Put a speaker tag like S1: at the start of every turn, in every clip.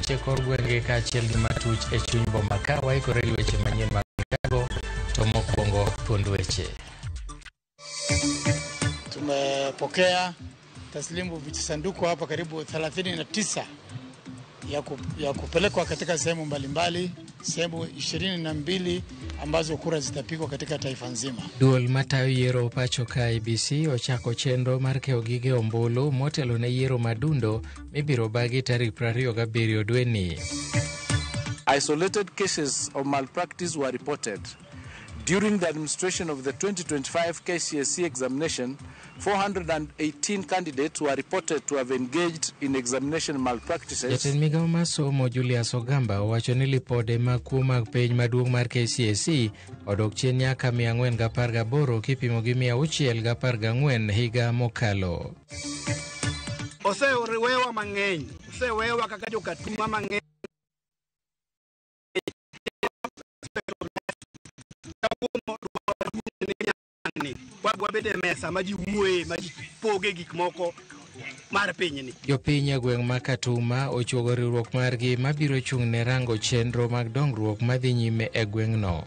S1: weche kor gwenge kaachiel gi matuch e chuny boma ka waikore gi weche manyien mag Chicago. To mokwongo thuond weche.
S2: Tumepokea taslimu vijisanduku hapa karibu 39 ya kupelekwa katika sehemu mbalimbali, sehemu 22 ambazo kura zitapigwa katika taifa nzima.
S1: Duol matayo yiero pacho ka IEBC ochako chenro mar keyo gige ombulu motelo ne yiero madundo mibiro bagi tarik 27 dweni.
S3: Isolated cases of malpractice were reported. During the administration of the 2025 KCSE examination, 418 candidates were reported to have engaged in examination malpractices.
S1: Jatend migawo mar somo Julius Ogamba owacho ni lipode mag kuo mag penj maduong' mar KCSE odok chien nyaka 418 kipimo gi 614 higa mokalo.
S4: Osewewa mang'eny, osewewa kaka jokatuma mang'eny.
S1: Jopiny e gweng' ma Katuma ochuogo riwruok margi mabiro chung' ne rango chenro mag dongruok madhi nyime e gweng'no.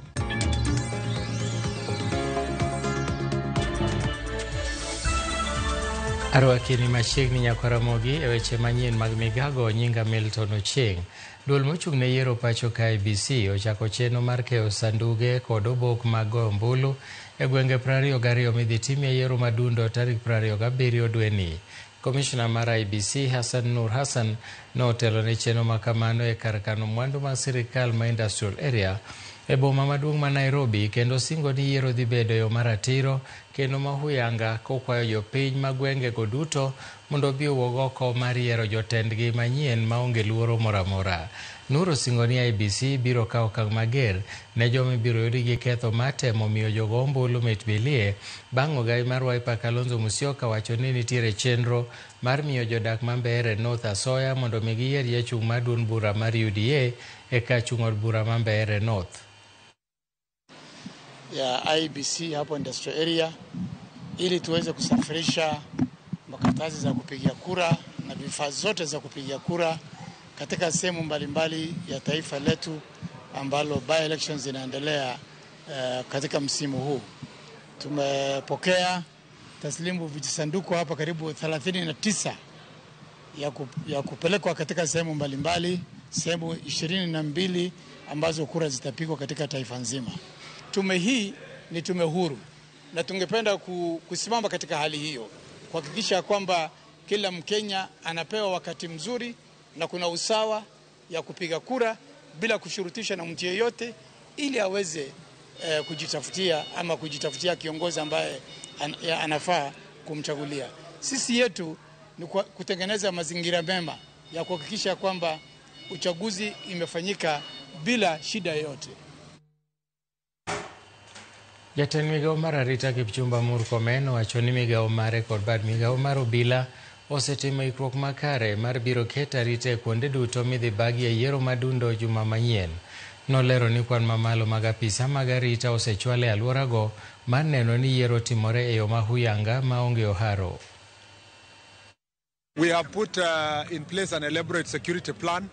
S1: Arwakini machiegni Nyakaramogi e weche manyien mag migago. Nyinga Milton Ochieng'. Duol mochung' ne yiero pacho ka IEBC ochako chenro mar keyo sanduge kod obok mag goyo ombulu e gwenge 22 midhi timie yiero madundo tarik 27 dweni. Komishona mar IEBC Hassan Nur Hassan notelo ne chenro makamano e kar kano mwandu mag sirikal ma industrial area e boma maduong' ma Nairobi, kendo singo ni yiero dhi bedo yo maratiro kendo mahuyanga, kokwayo jopiny ma gwenge go duto mondo bi owuog oko mar yiero jotendgi manyien maonge luoro moramora. Nur osingo ni IEBC biro kawo okang' mager ne joma ibiro yudi gi ketho matemo miyo jogo ombulu mit bilie. Bang' ogai mar Wiper Kalonzo Musyoka wacho ni nitiere chenro mar miyo jodak ma Mbeere North asoya mondo mi giyier jachung' mar duond bura mar UDA e ka chung' od bura ma Mbeere North.
S2: Ya IEBC hapo industrial area ili tuweze kusafirisha makaratasi za kupigia kura na vifaa zote za kupigia kura katika sehemu mbalimbali ya taifa letu ambalo by elections zinaendelea katika msimu huu. Tumepokea taslimu vijisanduku hapa karibu 39 ya kupelekwa katika sehemu mbalimbali, sehemu 22 ambazo kura zitapigwa katika taifa nzima. Tume hii ni tume huru na tungependa kusimama katika hali hiyo, kuhakikisha kwamba kila Mkenya anapewa wakati mzuri na kuna usawa ya kupiga kura bila kushurutisha na mtu yeyote, ili aweze kujitafutia kiongozi ambaye anafaa kumchagulia. Sisi yetu ni kutengeneza mazingira mema ya kuhakikisha kwamba uchaguzi imefanyika bila shida yoyote.
S1: Jatend migawo mar arita Kipchumba Murkomen owacho ni migawo mare kod bad migawo mar obila osetimo ikruok makare mar biro keto arita e kuonde duto midhi bagie yiero madundo juma manyien. Nolero ni kwan mamalo mag apisa mag arita osechwal e alworago mar neno ni yiero timore e yo mahuyanga maonge oharo.
S5: We have put in place an elaborate security plan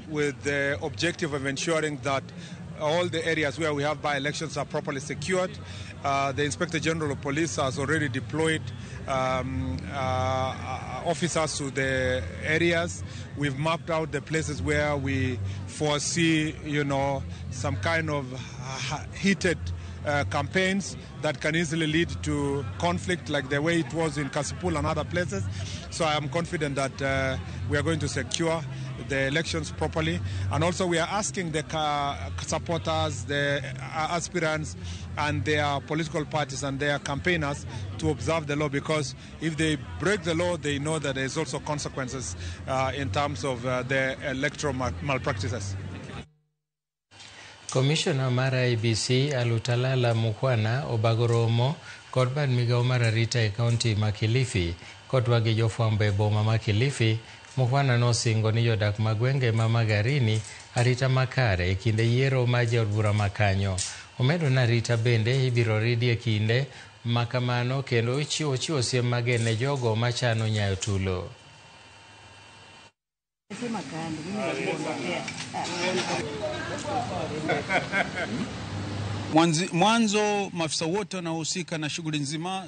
S5: with the objective of ensuring that all the areas where we have by-elections are properly secured. The Inspector General of Police has already deployed officers to the areas. We've mapped out the places where we foresee, some kind of heated campaigns that can easily lead to conflict, like the way it was in Kasipul and other places. So I am confident that we are going to secure the elections properly. And also we are asking the supporters, the aspirants and their political parties and their campaigners to observe the law, because if they break the law, they know that there is also consequences in terms of the electoral malpractices.
S1: Commissioner mar IEBC Alutalala Mukwana obago romo kod bad migawo mar arita e kaunti ma Kilifi kod gi jofwambo e boma ma Kilifi. Mukwana nosingo ni jodak magwenge ma Magarini arita makare e kinde yiero ma jaod bura makanyo. Omedo na arita bende ibiro ridi e kinde makamano, kendo chiwo siem magen ne jogo machano nyayo tulo.
S6: Sema kando, mimi nakuondokea.
S7: Mwanzo maafisa wote wanaohusika na shughuli nzima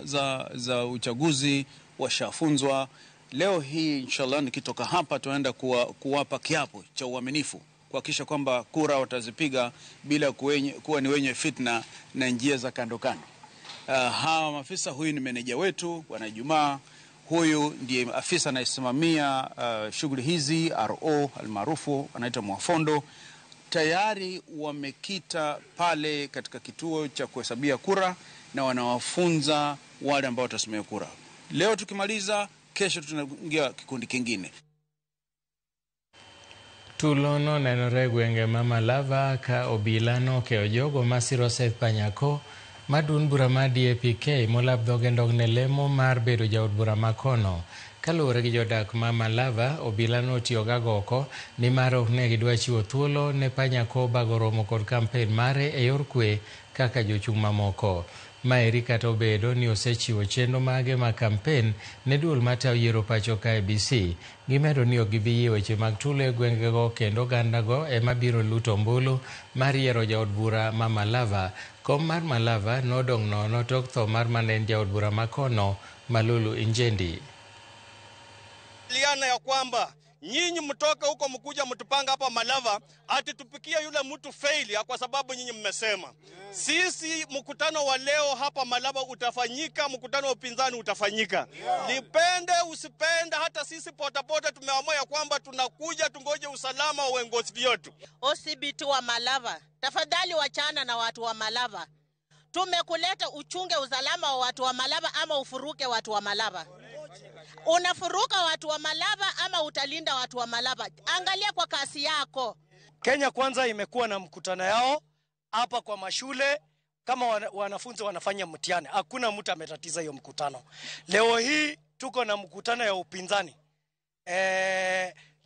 S7: za uchaguzi washafunzwa. Leo hii inshallah nikitoka hapa tunaenda kuwapa kiapo cha uaminifu kuhakikisha kwamba kura watazipiga bila kuwa ni wenye fitna na njia za kando kando. Hawa maafisa, huyu ni meneja wetu Bwana Jumaa, huyu ndiye afisa anayesimamia shughuli hizi RO almaarufu anaitwa Mwafondo. Tayari wamekita pale katika kituo cha kuhesabia kura na wanawafunza wale ambao watasimamia kura. Leo tukimaliza, kesho tunaingia kikundi kingine.
S1: Tulono nenore gwenge Mama Lava ka obilano ke ojogo masiro Seth Panyako madun bura ma DAP-K molab dhogendog ne lemo mar bedo jaod bura makono. Kaluwore gi jodak Mama Lava, obilano tiyo gagoko ni mar ok ne gidwa chiwo thuolo ne Panyako bago romo kod kampen mare e yor kwe kaka jochung' mamoko. Maeri kata obedo ni osechiwo chenro mage ma kampen ne duol matayo yiero pacho kae BC. Gimedo ni ok gibi yie weche mag tulo e gwengego kendo ogandago ema biro luto ombulu mar yiero jaod bura Mama Lava. Kom mar Malava nodong' nono tok tho mar manen jaod bura makono Malulu Injendi.
S8: Liana ya kwamba nyinyi mtoke huko mkuja mtupanga hapa Malava ati tupikia yule mtu failure kwa sababu nyinyi mmesema. Sisi mkutano wa leo hapa Malava utafanyika, mkutano wa upinzani utafanyika. Nipende usipende, hata sisi potapota tumeamua ya kwamba tunakuja tungoje usalama wa uongozi wetu.
S9: OCBT wa Malava, tafadhali wachana na watu wa Malava. Tumekuleta uchunge usalama wa watu wa Malava ama ufuruke watu wa Malava. Unafuruka watu wa Malava ama utalinda watu wa Malava? Angalia kwa kasi yako.
S10: Kenya Kwanza imekuwa na mkutano yao hapa kwa mashule kama wanafunzi wanafanya mtihani. Hakuna mtu ametatiza hiyo mkutano. Leo hii tuko na mkutano ya upinzani.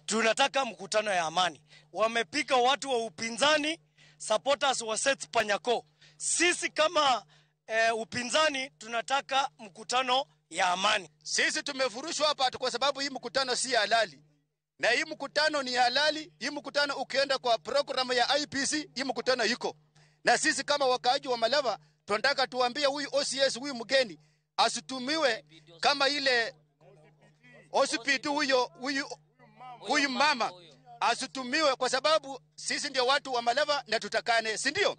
S10: Tunataka mkutano ya amani. Wamepika watu wa upinzani, supporters wa Seth Panyako. Sisi kama upinzani tunataka mkutano ya amani.
S4: Sisi tumefurushwa hapa kwa sababu hii mkutano si halali. Na hii mkutano ni halali. Hii mkutano ukienda kwa programu ya IPC, hii mkutano iko. Na sisi kama wakaaji wa Malava tunataka tuambie huyu OCS huyu mgeni asitumiwe kama ile OCPD huyu mama asitumiwe, kwa sababu sisi ndio watu wa Malava na tutakane, si ndio?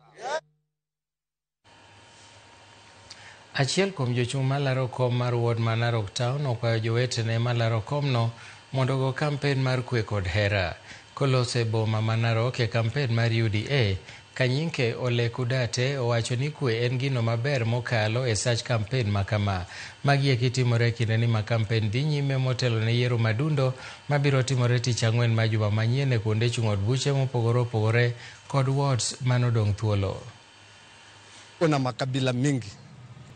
S1: Achiel kuom jochung' malaro kom mar ward ma Narok Town okwayo jowetene malaro komno mondo go kampen mar kwe kod hera. Kolose boma ma Narok e kampen mar UDA, Kanyinke Ole Kudate owacho ni kwe en gino maber mokalo e sach kampen makama. Magi ekitimore kinde ni ma kampen dhi nyime motelo ne yiero madundo mabiro timore tich ang'wen ma juma manyien e kuonde chung' od buche mopogore opogore kod wards manodong' thuolo.
S11: Kuna makabila mingi,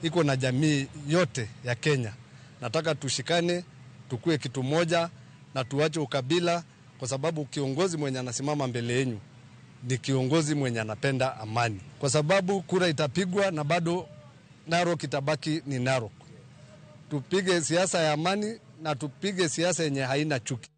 S11: iko na jamii yote ya Kenya. Nataka tushikane, tukue kitu moja na tuache ukabila, kwa sababu kiongozi mwenye anasimama mbele yenu ni kiongozi mwenye anapenda amani. Kwa sababu kura itapigwa na bado Narok itabaki ni Narok. Tupige siasa ya amani na tupige siasa yenye haina chuki.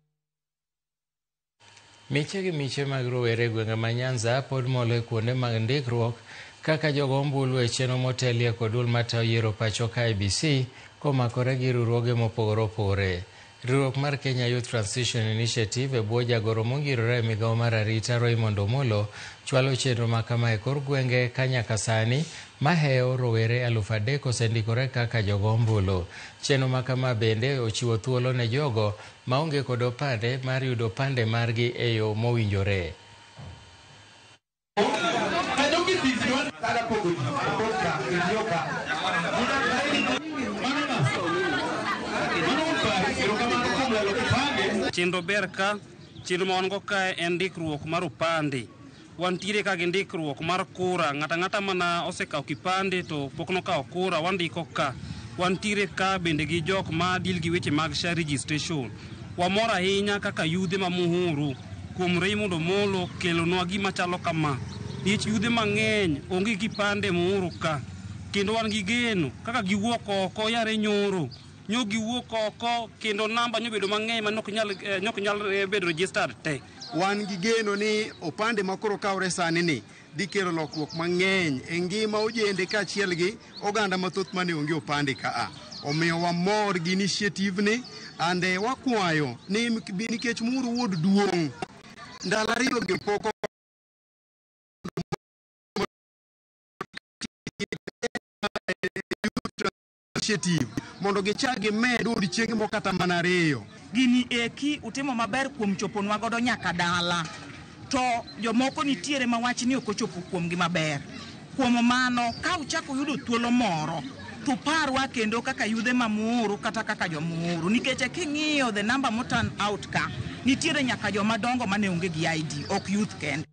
S1: Miche gi miche mag rowere gwenge ma Nyanza pod molo e kuonde mag ndikruok kaka jogo ombulu e chenro motelie kod duol matayo yiero pacho kae BC komakore gi riwruoge mopogore opogore. Riwruok mar Kenya Youth Transition Initiative e bwo jagoro mongirore e migawo mar arita Raymond Omolo chwalo chenro ma kama e kor gwenge ka nyaka sani maheo rowere 3,000 osendikore kaka jogo ombulu. Chenro ma kama bende ochiwo thuolo ne jogo maonge kod opande mar yudo opande margi e yo mowinjore.
S12: Chenro ber ka, chenro ma wan go kae en ndikruok mar opande. Wantiere ka gi ndikruok mar kura, ng'ata mana osekawo kipande to pok nokawo kura, wandiko ka. Wantiere ka bende gi jok ma deal gi weche mag SHA registration. Wamor ahinya kaka yudhe ma Muhuru kuom Raymond Omolo kelonwa gima chalo kama. Nikech yudhe mang'eny onge kipande Muhuru ka. Kendo wan gi geno kaka giwuok oko yare nyoro nyogi wuok oko kendo namba nyobedo mang'eny ma nok nyal bedo registered te.
S13: Wan gi geno ni opande makoro kawre sani ni dhi kelo lokruok mang'eny e ngima ojende kaachiel gi oganda mathoth mane onge opande kaa. Omiyo wamor gi initiative ni ande wakwayo ni nikech muru wuod duong' ndalo ariyo gi poko initiative mondo gichagi med odiochienge moko kata mana ariyo.
S6: Gini eki utimo maber kuom choponwa godo nyaka dala. To jomoko nitiere ma wach ni ok ochopo kuomgi maber. Kuom mano ka uchako yudo thuolo moro to parwa kendo kaka yudhe mamuru kata kaka jomuru, nikech king'iyo the number mo turn out ka nitiere nyaka joma dongo mane onge gi ID, ok youth kende.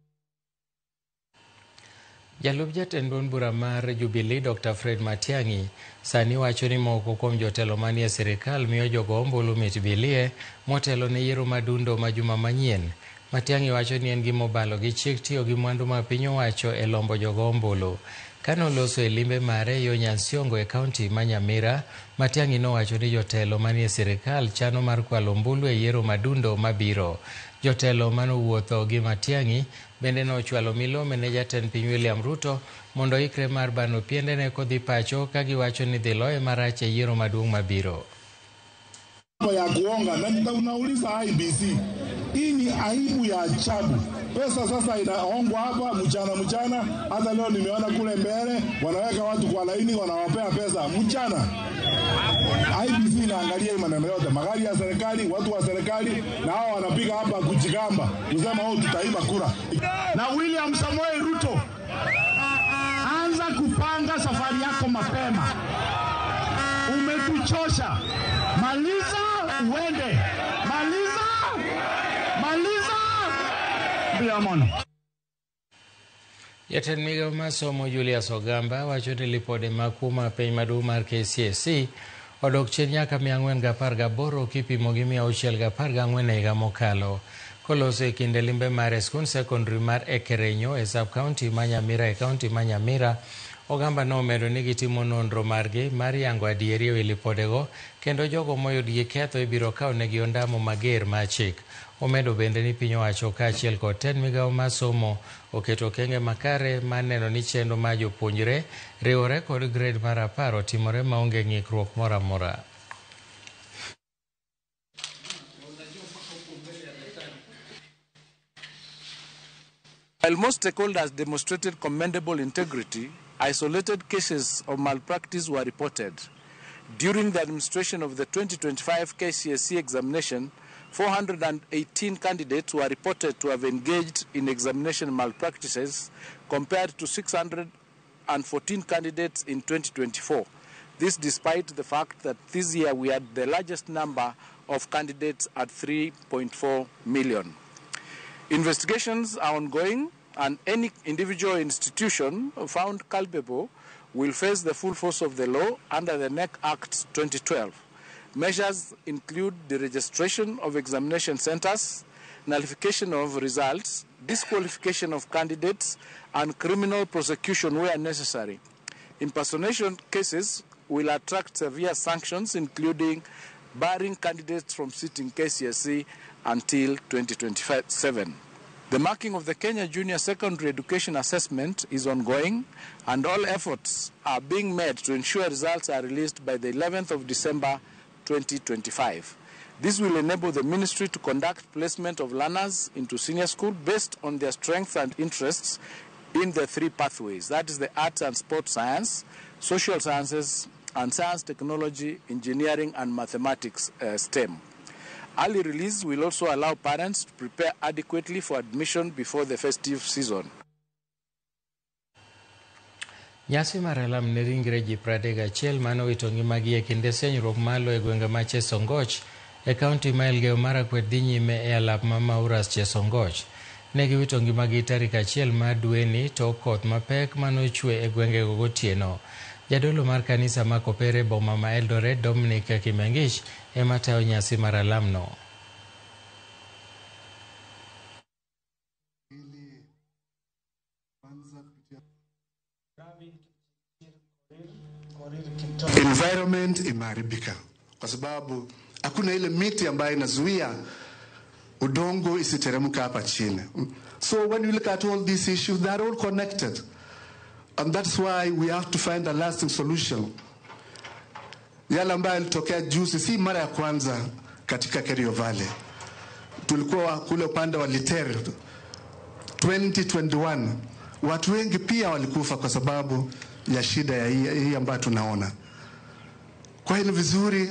S1: Jalup jatend duond bura mar Jubilee Dr. Fred Matiang'i sani wacho ni moko kuom jotelo manie sirikal miyo jogo ombulu mit bilie motelo ne yiero madundo ma juma manyien. Matiang'i wacho ni en gima obalo gi chik tiyo gi mwandu ma piny owacho e lombo jogo ombulu. Kano loso e limbe mare yo Nyansiongo e kaunti ma Nyamira, Matiang'i nowacho ni jotelo manie sirikal chano mar kwalo ombulu e yiero madundo mabiro. Jotelo manowuotho gi Matiang'i bende nochwalo milome ne jatend piny William Ruto mondo ikre mar bano piendene kodhi pacho ka giwacho ni dhi loye marach e yiero maduong' mabiro.
S14: Ya kuonga na unauliza IBC, hii ni aibu ya ajabu. Pesa sasa inaongwa hapa mchana. Hata leo nimeona kule mbele wanaweka watu kwa laini, wanawapea pesa mchana. IBC inaangalia maneno yote, magari ya serikali, watu wa serikali, na hao wanapiga hapa kujigamba kusema wao tutaiba kura. Na William Samoei Ruto, anza kupanga safari yako mapema. Umetuchosha. Maliza uende. Maliza. Biamono.
S1: Jatend migao mar somo Julius Ogamba wacho ni lipode makuma piny maduong' mar KCSE odok chien nyaka 418 kipimo gi 614 e higa mokalo. Koloso e kinde limbe mar skund secondary mar Ekerenyo e sub-county ma Nyamira e kaunti ma Nyamira, Ogamba nomedo ni gitimo nonro margi mar yango adieri e wi lipodego kendo jogo moyud gi ketho ibiro kawnegi ondamo mager mar chik. Omedo bende ni piny owacho kaachiel kod tend migao mar somo oketo okenge makare mar neno ni chenro mar jopuonjre riwore kod grade mar 10 otimore maonge ng'ikruok moro amora.
S3: While most stakeholders demonstrated commendable integrity, isolated cases of malpractice were reported. During the administration of the 2025 KCSE examination, 418 candidates were reported to have engaged in examination malpractices compared to 614 candidates in 2024. This despite the fact that this year we had the largest number of candidates at 3.4 million. Investigations are ongoing, and any individual institution found culpable will face the full force of the law under the NEC Act 2012. Measures include the registration of examination centers, nullification of results, disqualification of candidates, and criminal prosecution where necessary. Impersonation cases will attract severe sanctions, including barring candidates from sitting KCSE until 2027. The marking of the Kenya Junior Secondary Education Assessment is ongoing, and all efforts are being made to ensure results are released by the 11th of December 2025. This will enable the ministry to conduct placement of learners into senior school based on their strengths and interests in the 3 pathways. That is the arts and sports science, social sciences, and science, technology, engineering, and mathematics STEM. Early release will also allow parents to prepare adequately for admission before the festive season.
S1: Nyasi mar alam ne ringre ji 31 manowito ngimagi e kinde senyruok malo e gwenge ma Chesongoch e kaunti ma Elgeyo Marakwet dhi nyime e alap ma Mauras Chesongoch. Ne giwito ngimagi tarik 1 mar dweni to koth mapek manochwe e gwengego gotieno. Jadolo mar kanisa ma Kopere boma ma Eldoret Dominic Kimengich ema tayo nyasi mar alamno.
S15: Environment imeharibika. kwa sababu hakuna ile miti ambayo inazuia udongo isiteremka hapa chini. So when you look at all these issues, they are all connected. And that's why we have to find a lasting solution. Yale ambayo yalitokea juzi si mara ya kwanza katika Kerio Valley. Tulikuwa kule upande wa Literu 2021. Watu wengi pia walikufa kwa sababu ya shida ya hii ambayo tunaona. Kwa hiyo vizuri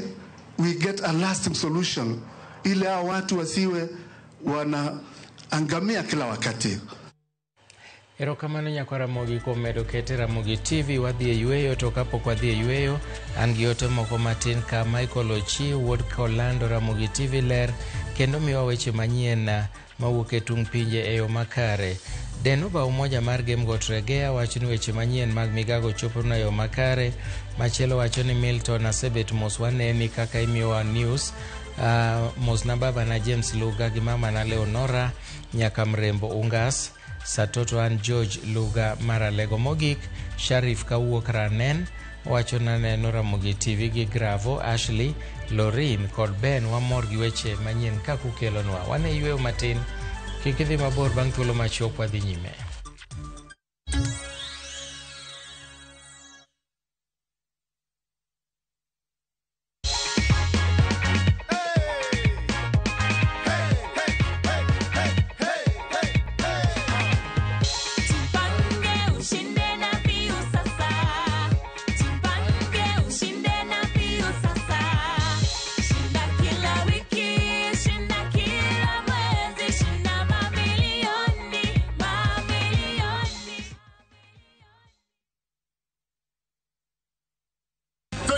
S15: we get a lasting solution ili hao watu wasiwe wanaangamia kila wakati.
S1: Erokamano nyakwara Mogi kuom medo kete Ramogi TV. Wadhi e yueyo, to kapok wadhi e yueyo, an gi ote moko matin ka Michael Ochi wuod Kolando Ramogi TV ler kendo miwa weche manyien mawuok e tung pinje e yo makare. Denoba umoja mar Game Got Regea wacho ni weche manyien mag migago chopo na yo makare. Machielo wacho ni Milton asebet mos waneni kaka imiwa news. Mos na baba na James Luga gi mama na Leonora nyaka Mrembo Ungas. Satoto an George Luga Maralego mogik. Sharif Kawuok Ranen wacho na neno Ramogi TV gi Gravo, Ashley, Lorin kod Ben wamor gi weche manyien kakukelonwa. Wane yueyo matin, kik idhi mabor bang' thuolo machuok wadhi nyime.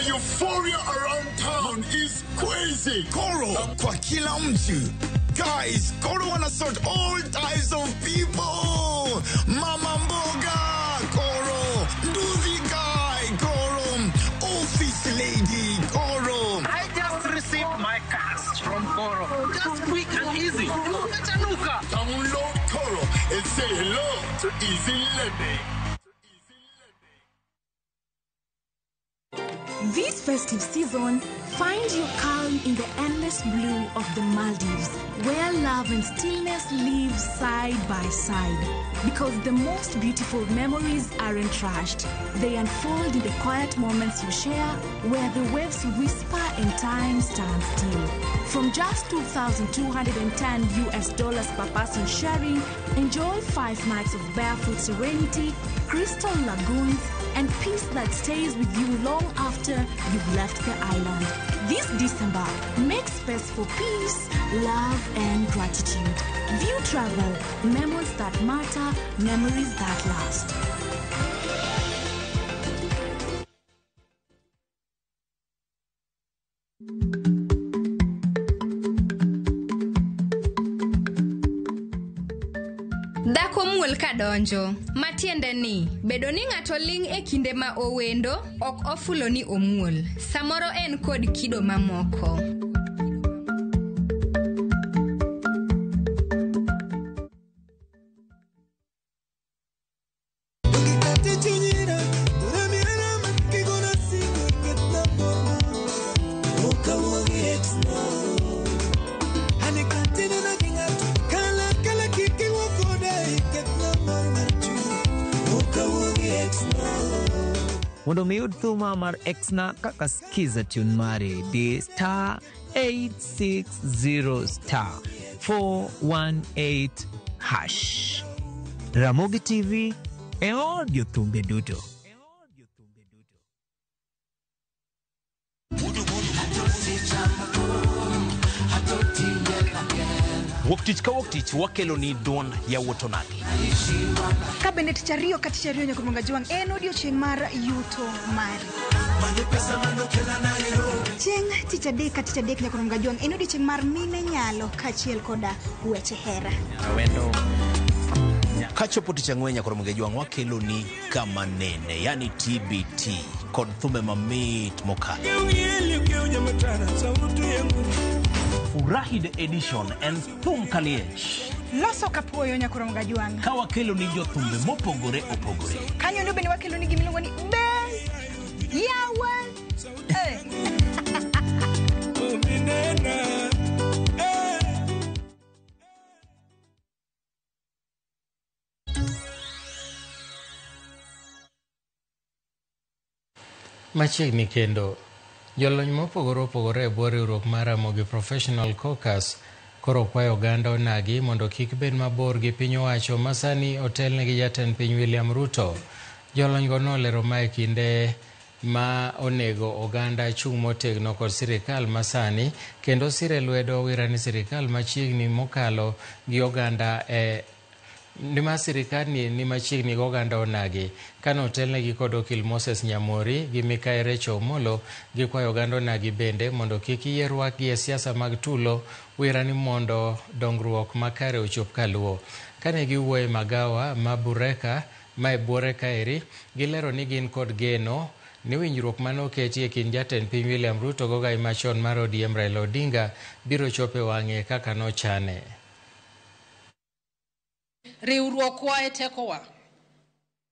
S16: Euphoria around town is crazy. Koro kwa kila mtu. Guys, Koro wanna sort all types of people. Mama mboga, Koro. Nduzi guy, Koro. Office lady, Koro.
S17: I just received my cash from Koro. Just quick and easy.
S16: Download Koro and say hello to Easy Living.
S18: This festive season, find your calm in the endless blue of the Maldives, where love and stillness live side by side. Because the most beautiful memories aren't rushed. They unfold in the quiet moments you share, where the waves whisper and time stands still. From just $2,210 US per person sharing, enjoy 5 nights of barefoot serenity, crystal lagoons, and peace that stays with you long after you've left the island. This December, make space for peace, love, and gratitude. View Travel, memories that matter, memories that last.
S19: Dhako muol kadonjo, matiende ni bedo ni ng'ato ling' e kinde ma owendo ok ofulo ni omuol. Samoro en kod kido mamoko.
S20: Mondo miud thuma mar Exna kaka skiza tune mare di star 860 star 418 hash. Ramogi TV e audio thumbe duto.
S21: Woktich ka woktich wakelo ni don ya wotonagi.
S22: Kabinet chario kati chario nyakumunga juang en odiochieng' mar yuto mari. Chieng' tich adek nyakumunga juang en odiochieng' mar mine nyalo kachiel koda weche hera.
S21: Wendo kachopo tich ang'wen nyakumunga juang wakelo ni kama nene, yani TBT kod thume mamit mokalo. Furahi the edition and thum kaliech.
S22: Loso kapuoyo nyakumunga juang.
S21: Ka wakelo ni jo thumbe mopogore opogore.
S22: Kanyo ndio bende wakelo ni gimiluongo ni be yawa.
S1: Machiegni kendo jolony mopogore opogore e bwo riwruok mar Ramogi Professional Caucus koro kwayo oganda onagi mondo kik bed mabor gi piny owacho masani otelne gi jatend piny William Ruto. Jolony go nolero mae kinde ma onego oganda chung' motegno kod sirikal masani kendo sire lwedo wira ni sirikal machiegni mokalo gi oganda nima sirikal ni machiegni gi oganda onagi kano otelnegi kod okil Moses Nyamori gi Mikael Recho Omolo gi kwayo oganda onagi bende mondo kik yierwak gi e siasa mag tulo wira ni mondo dongruok makare ochop kaluwo. Kane giwuoye magawa ma Bureka ma e Bureka eri gilero ni gin kod geno ni winjruok manoketi e kind jatend piny William Ruto gogai machon mar ODM Raila Odinga biro chope wang'e kaka nochane.
S2: Riwruok wa e tekowa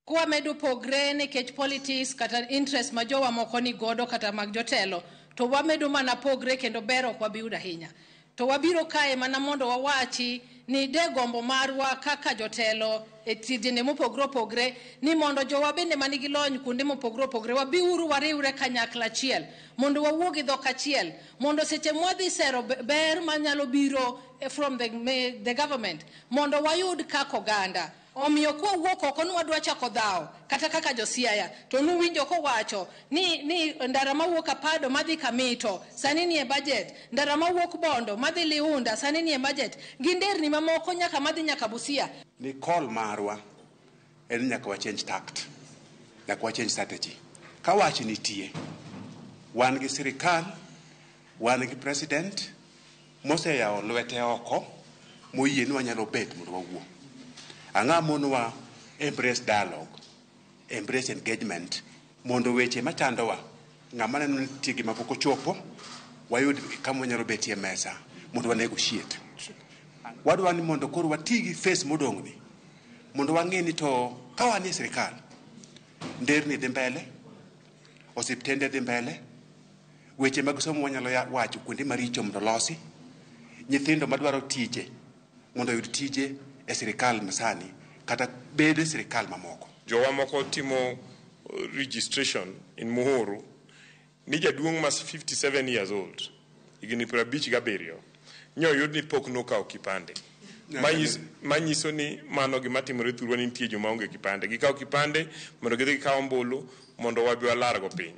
S2: kwa medo pogre nikech politics kata interest ma jowa moko ni godo kata mag jotelo to wamedo mana pogre kendo bero kwa biuda hinya to wabiro kae mana mondo wawachi ni de gombo marwa kaka jotelo e tijene mopogre opogre ni mondo jowa bende manigi lony kuonde mopogre opogre wabiuru wariwre kanyakla achiel mondo wawuogi dhok achiel mondo seche mwadhi sero ber manyalo biro from the government mondo wayud kaka oganda. Omiyo kwa wuok oko nwadwa chako dhao kata kaka josiaya to nuwinjo kowacho ni ndara mawuok Apado madhi Kamito sani ni e budget, ndara mawuok Bondo madhi Liunda sani ni e budget, gi nderni mamoko nyaka madhi nyaka Busia.
S5: Ni call marwa en nyaka wa change tact, nyaka wa change strategy. Ka wach nitie wan gi sirikal, wan gi president moseyawo lwete oko moyie ni wanyalo bet mondo wawuo. Anga monwa embrace dialogue, embrace engagement, mondo weche machandowa ng'ama neno nitie gima pok ochopo wayud kama wanyalo betie mesa mondo wa negotiate. Wadwa ni mondo koro watigi face modong' ni mondo wang'e ni to ka wan e sirikal nderni dhi mbele, osiptende dhi mbele, weche mag somo wanyalo wacho kuonde maricho mondo losi, nyithindo madwaro tije mondo yud tije e sirikal masani kata bede sirikal mamoko.
S23: Jowa moko timo registration in Muhuru ni jaduong' mas 57 years old igni 57 nyoyud ni pok nokawo kipande manyiso ni mano gima timore thurwa ni nitie joma onge kipande gikawo kipande mondo gidhi gikaw ombulu mondo wabi walargo piny.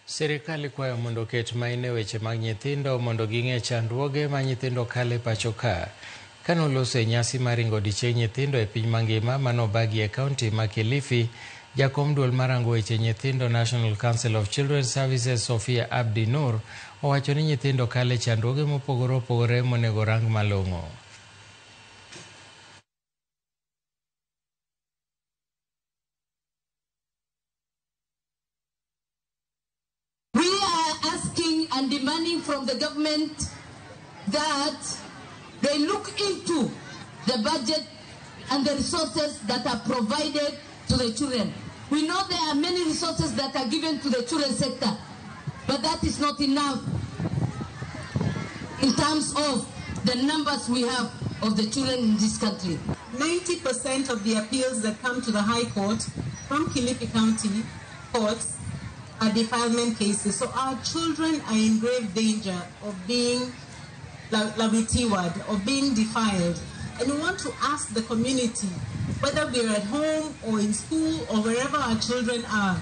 S1: Sirikal kwayo mondo ket maine weche mag nyithindo mondo ging'e chandruoge ma nyithindo kale pacho ka. Kano lose nyasi maringo odichieng' nyithindo e piny mangima manobagi e kaunti ma Kilifi, jakom duol marango weche nyithindo National Council of Children's Services Sofia Abdi Nur owacho ni nyithindo kale chandruoge mopogore opogore monego rang malong'o.
S24: And demanding from the government that they look into the budget and the resources that are provided to the children. We know there are many resources that are given to the children sector, but that is not enough in terms of the numbers we have of the children in this country.
S25: 90% of the appeals that come to the High Court from Kilifi County courts are defilement cases. So our children are in grave danger of being labitiwad, of being defiled. And we want to ask the community, whether we're at home or in school or wherever our children are,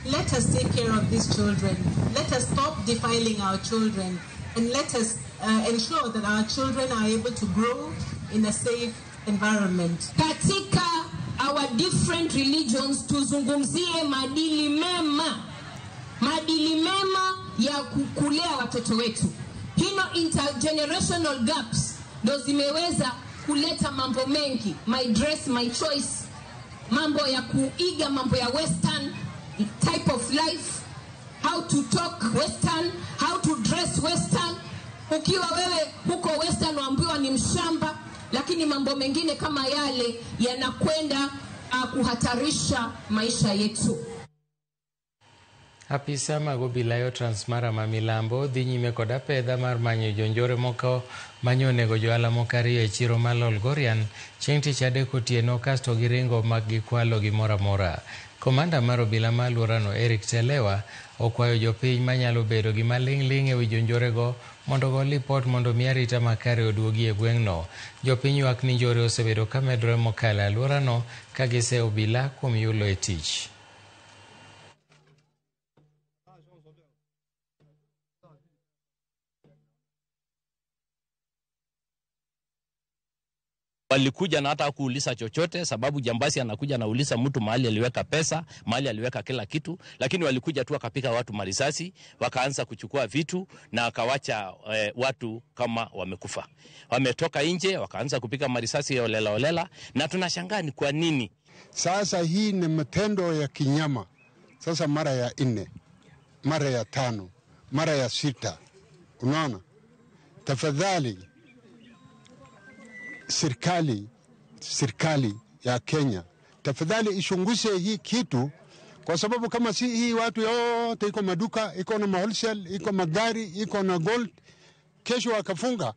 S25: let us take care of these children. Let us stop defiling our children. And let us ensure that our children are able to grow in a safe environment.
S24: Katika our different religions, tuzungumzie maadili mema. Maadili mema ya kulea watoto wetu. Hino intergenerational gaps ndo zimeweza kuleta mambo mengi. My dress, my choice. Mambo ya kuiga, mambo ya western type of life. How to talk western, how to dress western. Ukiwa wewe huko western waambiwa ni mshamba, lakini mambo mengine kama yale yanakwenda kuhatarisha maisha yetu.
S1: Apisa mag obila yo Transmara ma milambo dhi nyime kod apedha mar manyo jonjore moko manyo nego johala moko ariyo e chiro ma Lolgorian chieng' tich adek otieno kasto giringo mag gikwalo gimoro amora. Komanda mar obila ma alworano Eric Telewa okwayo jopiny manyalo bedo gi maling'ling' e wi jonjorego mondo go lipot mondo mi arita makare oduogi e gweng'no. Jopiny ywak ni njore osebedo ka medore mokalo e alworano ka gise obila kuom yulo e tich.
S4: Walikuja na hata kuuliza chochote, sababu jambazi anakuja na uliza mtu mahali aliweka pesa, mahali aliweka kila kitu, lakini walikuja tu wakapika watu marisasi, wakaanza kuchukua vitu na wakawacha watu kama wamekufa. Wametoka nje wakaanza kupika marisasi ya olela, na tunashangaa ni kwa nini.
S7: Sasa hii ni matendo ya kinyama. Sasa mara ya 4, mara ya 5, mara ya 6. Unaona? Tafadhali serikali ya Kenya tafadhali ishunguze hii kitu, kwa sababu kama si hii watu yote iko maduka, iko na wholesale, iko magari, iko na gold, kesho wakafunga.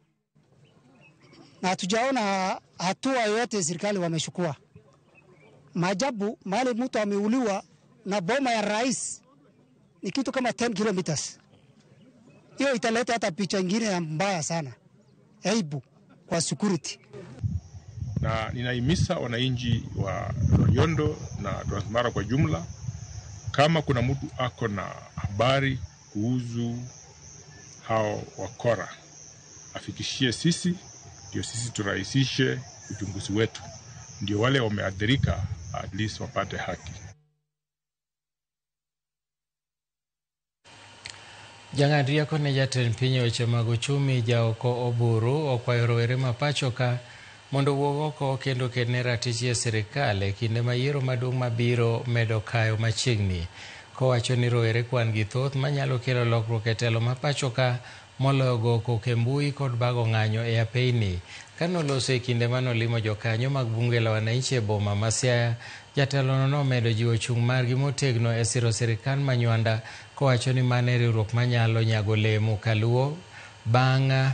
S8: Na hatujaona hatua yote serikali wameshukua. Maajabu, mahali mtu ameuliwa na boma ya rais ni kitu kama 10 kilometers. Hiyo italeta hata picha nyingine mbaya sana. Aibu kwa security.
S9: Na ninahimiza wananchi wa Loliondo na Transmara kwa jumla, kama kuna mtu ako na habari kuhusu hao wakora, afikishie sisi, ndio sisi turahisishe uchunguzi wetu, ndio wale wameathirika at least wapate haki.
S1: Jang'ad rieko ne jatend piny weche mag uchumi Jaoko Oburu okwayo rowere ma pachoka mondo wuog oko kendo kedne ratich e sirikal e kinde ma yiero maduong' mabiro medo kayo machiegni, kowacho ni rowere kwan gi thoth manyalo kelo lokruok e telo ma pachoka moloyo go koko e mbui kod bago ng'anyo e apeyni. Kanoloso e kinde manolimo jokanyo mag bunge la wananchi e boma ma Siaya, jatelono nomedo jiwo chung' margi motegno e siro sirikal manywanda, kowacho ni mane riwruok manyalo nyago lemo kaluo bang'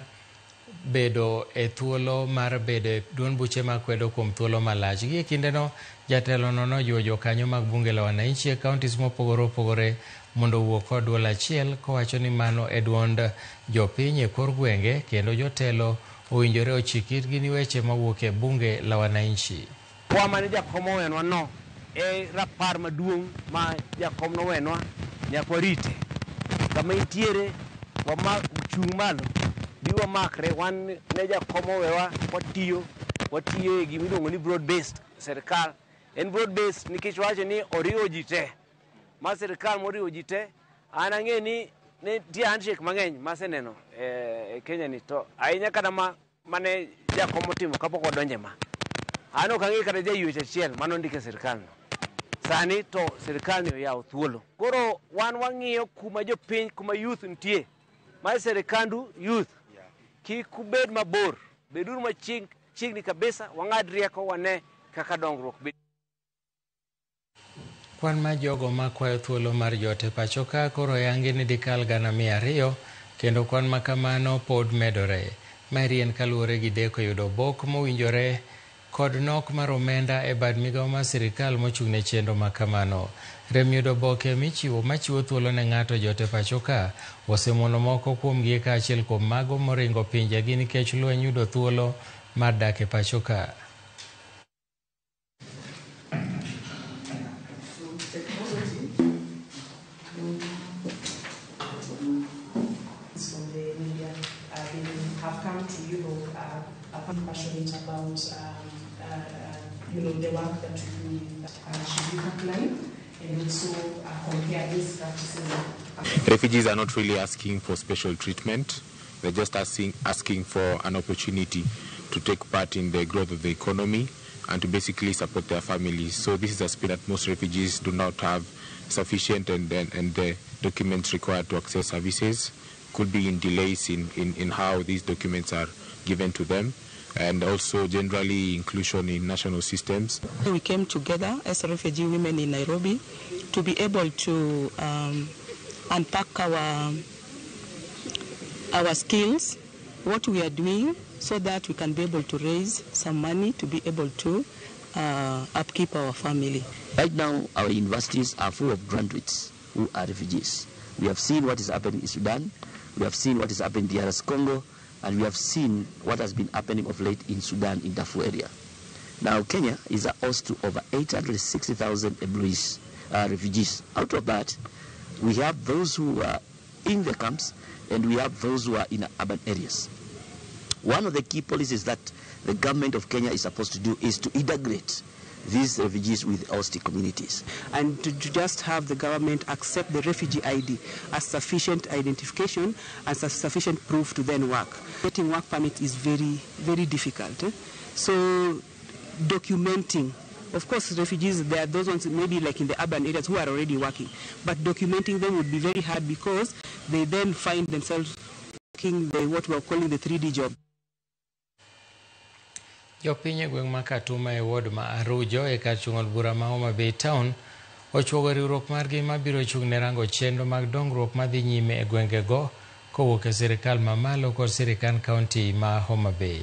S1: bedo e thuolo mar bedo e duond buche makwedo kuom thuolo malach. Gi e kindeno jatelono nojiwo jokanyo mag bunge la wananchi e kauntis mopogore opogore mondo wuok kod duol achiel, kowacho ni mano e duond jopiny e kor gwenge kendo jotelo owinjore ochik itgi ni weche mawuok e bunge la wananchi.
S10: Mane jakom owenwa no e rapar maduong' ma jakom nowenwa nyaka rite kama intiere chung' malo biwa makre wan ne jakom owewa watiyo e gima iluongo ni broad based serikal. En broad based nikech wacho ni oriwo ji te, ma serikal moriwo ji te. An ang'e ni ne tie handshake mang'eny maseneno e Kenya ni, to ahinya kata mane jakom otimo kapok odonje ma an ok ang'e kata jayuech achiel manondike sirikal no. Sani to sirikal ni oyawo thuolo, koro wan wang'iyo kuma jopiny, kuma youth nitie, ma sirikandu youth kik ubed mabor, beduru machiegni kabisa, wang'ad rieko wane kaka dongruok.
S1: Kwan ma jogo makwayo thuolo mar jote pachoka koro yangi ni dikal 200,000 kendo kwan ma kamano pod medore. Marien kaluwore gi deko yudo bok mowinjore kod nok mar omenda e bad migawo mar sirikal mochung'ne chenro ma kamano. Rem yudo boke machiwo thuolo ne ng'ato jote pachoka osemono moko kuomgi kaachiel kuom mago moringo pinjegi nikech lweny yudo thuolo mar dak e pachoka.
S26: Passionate about the work that we do with Shirika Line, and also compare these practices.
S27: Refugees are not really asking for special treatment. They're just asking for an opportunity to take part in the growth of the economy and to basically support their families. So this is a spirit that most refugees do not have sufficient and the documents required to access services. Could be in delays in how these documents are given to them, and also generally inclusion in national systems.
S28: We came together as refugee women in Nairobi to be able to
S3: unpack our skills, what we are doing, so that we can be able to raise some money to be able to upkeep our family.
S6: Right now, our universities are full of graduates who are refugees. We have seen what is happening in Sudan, we have seen what is happening in DRC Congo, and we have seen what has been happening of late in Sudan, in Darfur area. Now, Kenya is a host to over 860,000 refugees. Out of that, we have those who are in the camps, and we have those who are in urban areas. One of the key policies that the government of Kenya is supposed to do is to integrate these refugees with host communities.
S3: And to just have the government accept the refugee ID as sufficient identification, as a sufficient proof to then work. Getting work permit is very, very difficult. So documenting, of course, refugees, there are those ones maybe like in the urban areas who are already working, but documenting them would be very hard because they then find themselves working what we are calling the 3D job.
S1: Jopiny e gweng' ma Katuma e ward ma Arujo e kar chung'ol bura ma Homa Bay Town ochuogo riwruok margi mabiro chung' ne rango chenro mag dongruok madhi nyime e gwengego kowuok e sirikal mamalo kod sirikal kaunti ma Homa Bay.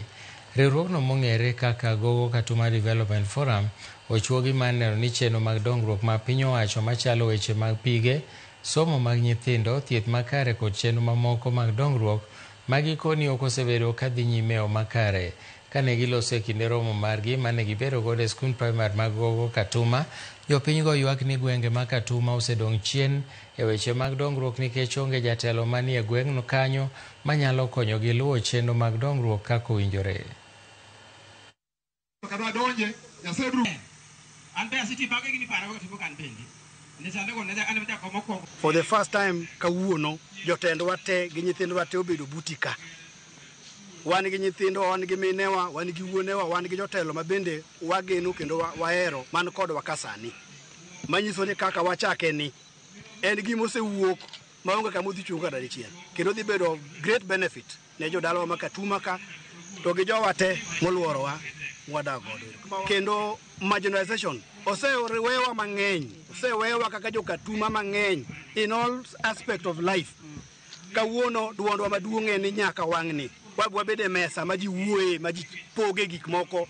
S1: Riwruogno mong'ere kaka Gogo Katuma Development Forum ochuogi mar neno ni chenro mag dongruok ma piny owacho machalo weche mag pige, somo mag nyithindo, thieth makare kod chenro mamoko mag dongruok magikoni ok osebedo kadhi nyime o makare. Kane giloso e kinde romo margi mane gibedo godo e skul primary mag Gogo Katuma, jopinygo ywak ni gwenge ma Katuma osedong' chien e weche mag dongruok nikech onge jatelo manie gweng'no kanyo manyalo konyogi luwo chenro mag dongruok kaka owinjore.
S11: For the first time kawuono jotendwa te gi nyithindwa te obedo butika. Wan gi nyithindo, wan gi minewa, wan gi wuonewa, wan gi jotelo ma bende wageno kendo wahero man kodwa kasani. Manyiso ni kaka wachake ni en gima osewuok maonge kama odhi chung' kata dichiel. Kendo dhi bedo great benefit ne jodalawa ma Katuma ka to gi jowa te moluorowa mwadak godo. Kendo marginalization osewewa mang'eny, osewewa kaka jo Katuma mang'eny in all aspect of life. Kawuono duondwa maduong' en ni nyaka wang'ni wabede mesa ma ji wuoye, ma ji poge gik moko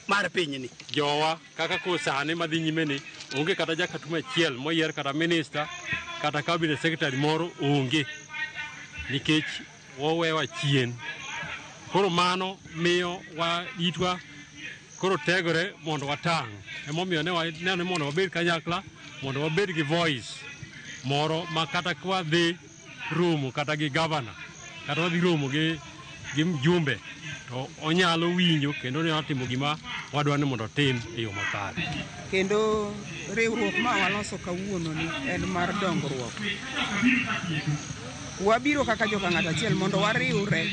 S11: mar pinyni.
S12: Jowa kaka kosane madhi nyime ni onge kata ja Katuma achiel moyier kata minister kata cabinet secretary moro onge, nikech wawewa chien. Koro mano miyo itwa koro tegore mondo watang'. Emomiyo ne mondo wabed kanyakla, mondo wabed gi voice moro ma kata kwa dhi romo kata gi governor kata wadhi romo gi mjumbe to onyalo winjo kendo onyalo timo gima wadwa ni mondo tim e yo makare.
S3: Kendo riwruok ma waloso kawuono ni en mar dongruok. Wabiro kaka joka ng'ato achiel mondo wariwre,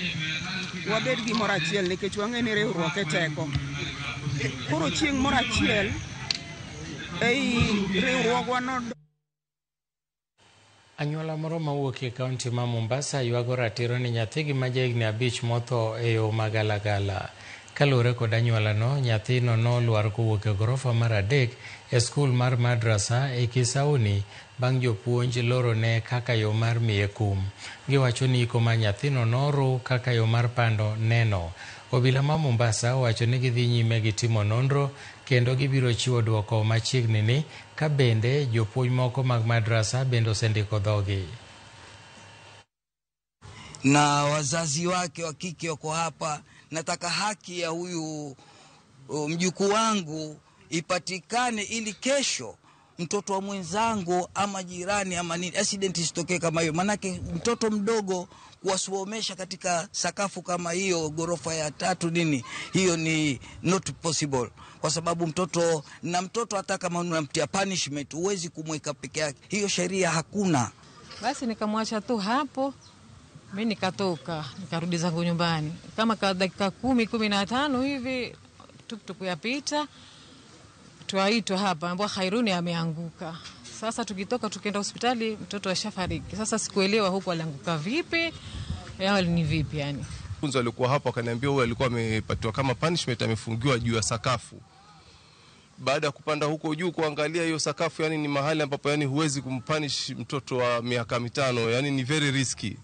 S3: wabed gi moro achiel nikech wang'e ni riwruok e teko. Koro chieng' moro achiel ei riwruogwa no.
S1: Anyuola moro mawuok e kaunti ma Mombasa ywago ratiro ni nyathigi ma jahigni 5 motho e yo magalagala. Kaluwore kod anyuolano, nyathino nolwar kowuok e gorofa mar 3 e skul mar madrasa e Kisauni bang' jopuonj loro ne kaka yo mar miye kum. Giwacho ni iko ma nyathino noru kaka yo mar pando neno. Obila ma Mombasa wacho ni gidhi nyime gi timo nonro kendo gibiro chiwo duoko machiegni ni ka bende jopuonj moko mag madrasa bende osendiko dhogi.
S13: Na wazazi wake wa kike wako hapa, nataka haki ya huyu mjukuu wangu ipatikane ili kesho mtoto wa mwenzangu ama jirani ama nini accident isitokee kama hiyo. Manake mtoto mdogo kuwasomesha katika sakafu kama hiyo, gorofa ya 3 nini, hiyo ni not possible, kwa sababu mtoto hata kama unamtia punishment huwezi kumweka peke yake, hiyo sheria hakuna.
S3: Basi nikamwacha tu hapo, mimi nikatoka nikarudi zangu nyumbani. Kama dakika 10-15 hivi tuktuk yapita, tuaitwa hapa ambao Khairuni ameanguka. Sasa tukitoka tukienda hospitali mtoto ashafariki. Sasa sikuelewa huko alianguka vipi, yao ni vipi yani.
S14: Funzo alikuwa hapo akaniambia huyu alikuwa amepatiwa kama punishment, amefungiwa juu ya sakafu. baada ya kupanda huko juu kuangalia hiyo sakafu, yani ni mahali ambapo yani huwezi kumpunish mtoto wa miaka 5, yani ni very risky.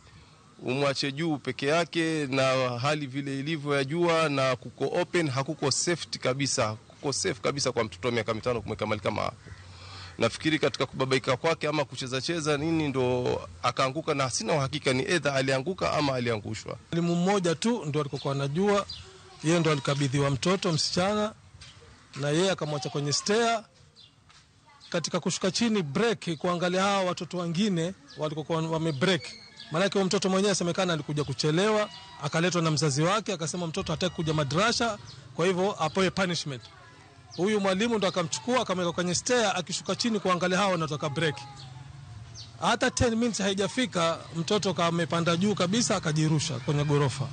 S14: Umwache juu peke yake na hali vile ilivyo ya jua na kuko open, hakuko safety kabisa, kuko safe kabisa kwa mtoto wa miaka 5 kumweka mahali kama hapo. Nafikiri katika kubabaika kwake ama kucheza nini ndo akaanguka, na sina uhakika ni either alianguka ama aliangushwa.
S15: Mwalimu mmoja tu ndo alikokuwa anajua, yeye ndo alikabidhiwa mtoto msichana na yeye akamwacha kwenye stair. Katika kushuka chini break kuangalia hawa watoto wengine walikokuwa wamebreak. Maana yake mtoto mwenyewe semekana alikuja kuchelewa, akaletwa na mzazi wake, akasema mtoto hataki kuja madrasa, kwa hivyo apewe punishment. Huyu mwalimu ndo akamchukua akamweka kwenye stair, akishuka chini kuangalia hao wanatoka break. Hata 10 minutes haijafika mtoto kama amepanda juu kabisa akajirusha kwenye gorofa.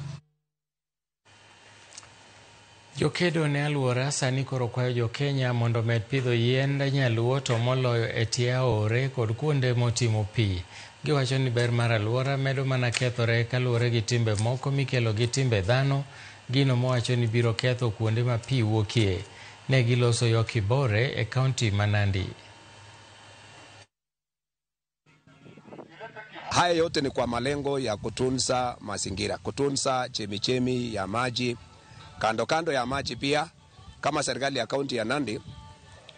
S1: Jokedo ne aluora sani koro kwayo jo Kenya mondo med pidho yiend nyaluo to moloyo e tie aore kod kuonde motimo pi. Giwacho ni ber mar aluora medo mana kethore kaluwore gi timbe moko mikelo gi timbe dhano, gino mowacho ni biro ketho kuonde ma pi wuokie. Ne giloso yo Kibore e kaunti ma Nandi.
S16: Haya yote ni kwa malengo ya kutunza mazingira, kutunza chemichemi ya maji, kando ya maji pia. Kama serikali ya kaunti ya Nandi,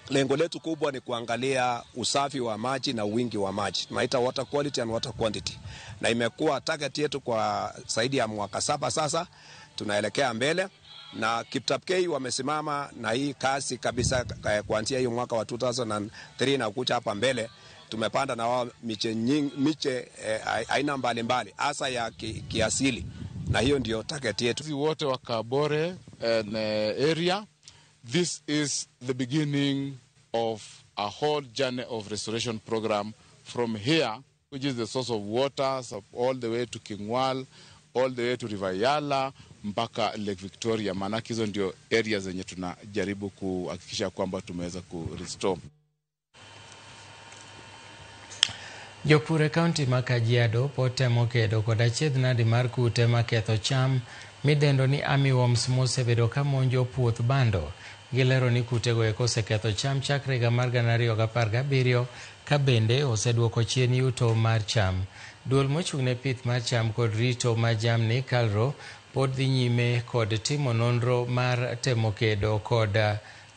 S16: lengo letu kubwa ni kuangalia usafi wa maji na wingi wa maji. Tunaita water quality and water quantity. Na imekuwa target yetu kwa zaidi ya mwaka 7 sasa, tunaelekea mbele. Na Kiptapkei wamesimama na hii kasi kabisa kuanzia hiyo mwaka wa 2003 na kuja hapa mbele. Tumepanda na wao miche aina mbalimbali hasa ya kiasili, na hiyo ndio target yetu.
S17: Sisi wote wa Kabore area, this is the beginning of a whole journey of restoration program from here, which is the source of water, all the way to Kingwal, all the way to River Yala mpaka Lake Victoria. Maanake hizo ndio areas zenye tunajaribu kuhakikisha kwamba tumeweza ku-restore.
S1: Jopur kaunti ma Kajiado potemo kedo kod achiedh nadi mar kute maketho cham midendo ni armyworms mosebedo ka monjo puoth bando. Gilero ni kutego oseketho cham chakre higa mar 2017 ka bende oseduoko chien yuto mar cham. Duol mochung'ne pith mar cham kod rito mar jamni KALRO pod dhi nyime kod timo nonro mar temo kedo kod